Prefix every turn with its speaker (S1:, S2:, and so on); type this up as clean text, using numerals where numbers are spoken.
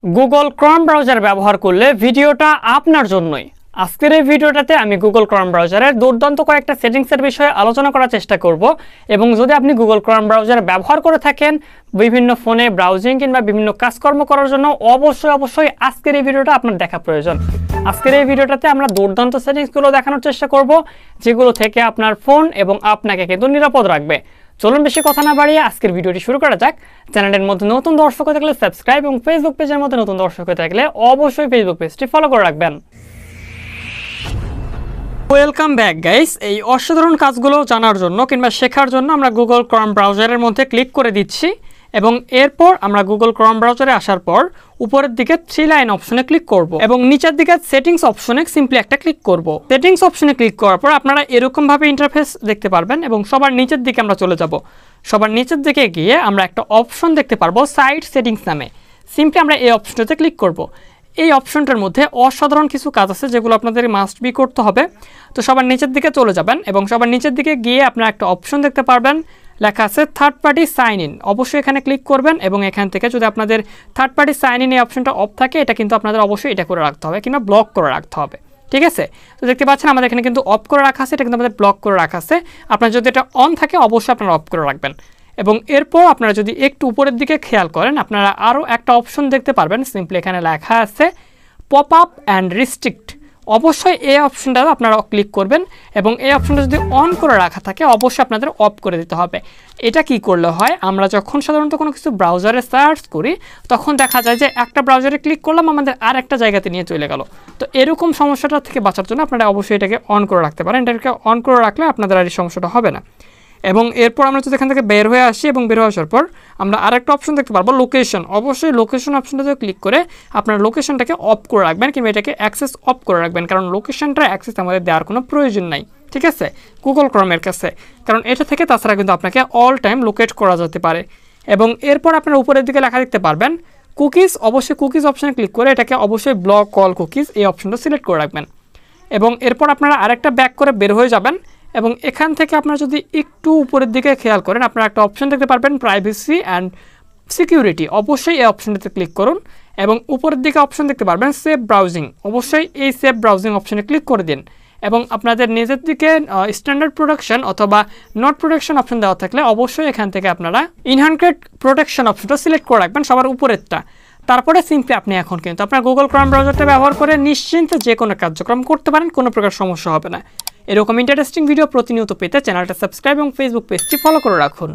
S1: Google Chrome browser ব্যবহার করলে ভিডিওটা আপনার জন্যই। আজকের এই ভিডিওটাতে আমি গুগল ক্রোম ব্রাউজারের দুর্দান্ত কয়েকটা সেটিংসের বিষয়ে আলোচনা করার চেষ্টা করব এবং যদি আপনি গুগল ক্রোম ব্রাউজার ব্যবহার করে থাকেন বিভিন্ন ফোনে ব্রাউজিং কিংবা বিভিন্ন কাজকর্ম করার জন্য অবশ্যই আজকের এই ভিডিওটা আপনার দেখা প্রয়োজন। আজকের এই ভিডিওটাতে আমরা দুর্দান্ত সেটিংসগুলো দেখানোর চেষ্টা করব যেগুলো থেকে আপনার ফোন এবং আপনাকে কিন্তু নিরাপদ রাখবে। চলুন বেশি কথা না বাড়িয়ে আজকের ভিডিওটি শুরু করা যাক। চ্যানেলের মধ্যে নতুন দর্শক হয়ে থাকলে সাবস্ক্রাইব এবং ফেসবুক পেজের মধ্যে নতুন দর্শক হয়ে থাকলে অবশ্যই ফেসবুক পেজটি ফলো করে রাখবেন। Welcome back guys. এই অসাধারণ কাজগুলো জানার জন্য কিংবা শেখার জন্য আমরা গুগল ক্রোম ব্রাউজারের মধ্যে ক্লিক করে দিচ্ছি এবং এরপর আমরা গুগল ক্রোম ব্রাউজারে আসার পর উপরের দিকে 3 লাইন অপশনে ক্লিক করব এবং নিচের দিকে সেটিংস অপশনে সিম্পলি একটা ক্লিক করব। সেটিংস অপশনে ক্লিক করার পর আপনারা এরকম ভাবে ইন্টারফেস দেখতে পারবেন এবং সবার নিচের দিকে আমরা চলে যাব। সবার নিচের দিকে গিয়ে আমরা একটা অপশন দেখতে পারবো সাইট সেটিংস নামে। সিম্পলি আমরা এই অপশনটাতে ক্লিক করব। এই অপশনটার মধ্যে অসাধারণ কিছু কাজ আছে যেগুলো আপনাদের মাস্ট বি করতে হবে। তো সবার নিচের দিকে চলে যাবেন এবং সবার নিচের দিকে গিয়ে আপনারা একটা অপশন দেখতে পারবেন লেখা আছে থার্ড পার্টি সাইন ইন। অবশ্যই এখানে ক্লিক করবেন এবং এখান থেকে যদি আপনাদের থার্ড পার্টি সাইন ইন এই অপশনটা অফ থাকে এটা কিন্তু আপনাদের অবশ্যই এটা করে রাখতে হবে কিংবা ব্লক করে রাখতে হবে। ঠিক আছে, তো দেখতে পাচ্ছেন আমাদের এখানে কিন্তু অফ করে রাখা আছে, এটা কিন্তু আমাদের ব্লক করে রাখা আছে। আপনার যদি এটা অন থাকে অবশ্যই আপনারা অফ করে রাখবেন। এবং এরপর আপনারা যদি একটু উপরের দিকে খেয়াল করেন আপনারা আরও একটা অপশন দেখতে পারবেন। সিম্পলি এখানে লেখা আছে পপ আপ অ্যান্ড রিস্ট্রিক্ট। অবশ্যই এই অপশনটা আপনারা ক্লিক করবেন এবং এই অপশনটা যদি অন করে রাখা থাকে অবশ্যই আপনাদের অফ করে দিতে হবে। এটা কি করলে হয়, আমরা যখন সাধারণত কোনো কিছু ব্রাউজারে সার্চ করি তখন দেখা যায় যে একটা ব্রাউজারে ক্লিক করলাম আমাদের আর একটা জায়গাতে নিয়ে চলে গেল। তো এরকম সমস্যাটা থেকে বাঁচার জন্য আপনারা অবশ্যই এটাকে অন করে রাখতে পারেন। এটাকে অন করে রাখলে আপনাদের আর এই সমস্যাটা হবে না। এবং এরপর আমরা যদি এখান থেকে বের হয়ে আসি এবং বের হয়ে আসার পর আমরা আরেকটা অপশন দেখতে পারবো লোকেশন। অবশ্যই লোকেশন অপশনটাতে ক্লিক করে আপনার লোকেশনটাকে অফ করে রাখবেন কিংবা এটাকে অ্যাক্সেস অফ করে রাখবেন, কারণ লোকেশনটা অ্যাক্সেস আমাদের দেওয়ার কোনো প্রয়োজন নাই। ঠিক আছে, গুগল ক্রোমের কাছে, কারণ এটা থেকে তাছাড়া কিন্তু আপনাকে অল টাইম লোকেট করা যেতে পারে। এবং এরপর আপনার উপরের দিকে লেখা দেখতে পারবেন কুকিজ। অবশ্যই কুকিজ অপশানে ক্লিক করে এটাকে অবশ্যই ব্লক কল কুকিজ এই অপশনটা সিলেক্ট করে রাখবেন। এবং এরপর আপনারা আরেকটা ব্যাক করে বের হয়ে যাবেন এবং এখান থেকে আপনারা যদি একটু উপরের দিকে খেয়াল করেন আপনারা একটা অপশন দেখতে পারবেন প্রাইভেসি অ্যান্ড সিকিউরিটি। অবশ্যই এই অপশনটাতে ক্লিক করুন এবং উপরের দিকে অপশন দেখতে পারবেন সেভ ব্রাউজিং। অবশ্যই এই সেভ ব্রাউজিং অপশনে ক্লিক করে দিন এবং আপনাদের নিজের দিকে স্ট্যান্ডার্ড প্রোটেকশন অথবা নট প্রোটেকশন অপশন দেওয়া থাকলে অবশ্যই এখান থেকে আপনারা ইনহ্যান্সড প্রোটেকশন অপশনটা সিলেক্ট করে রাখবেন সবার উপরেরটা। তারপরে সিম্পলি আপনি এখন কিন্তু আপনার গুগল ক্রোম ব্রাউজারটা ব্যবহার করে নিশ্চিন্তে যে কোনো কার্যক্রম করতে পারেন, কোনো প্রকার সমস্যা হবে না। এরকম ইন্টারেস্টিং ভিডিও প্রতিনিয়ত পেতে চ্যানেলটা সাবস্ক্রাইব এবং ফেসবুক পেজটি ফলো করে রাখুন।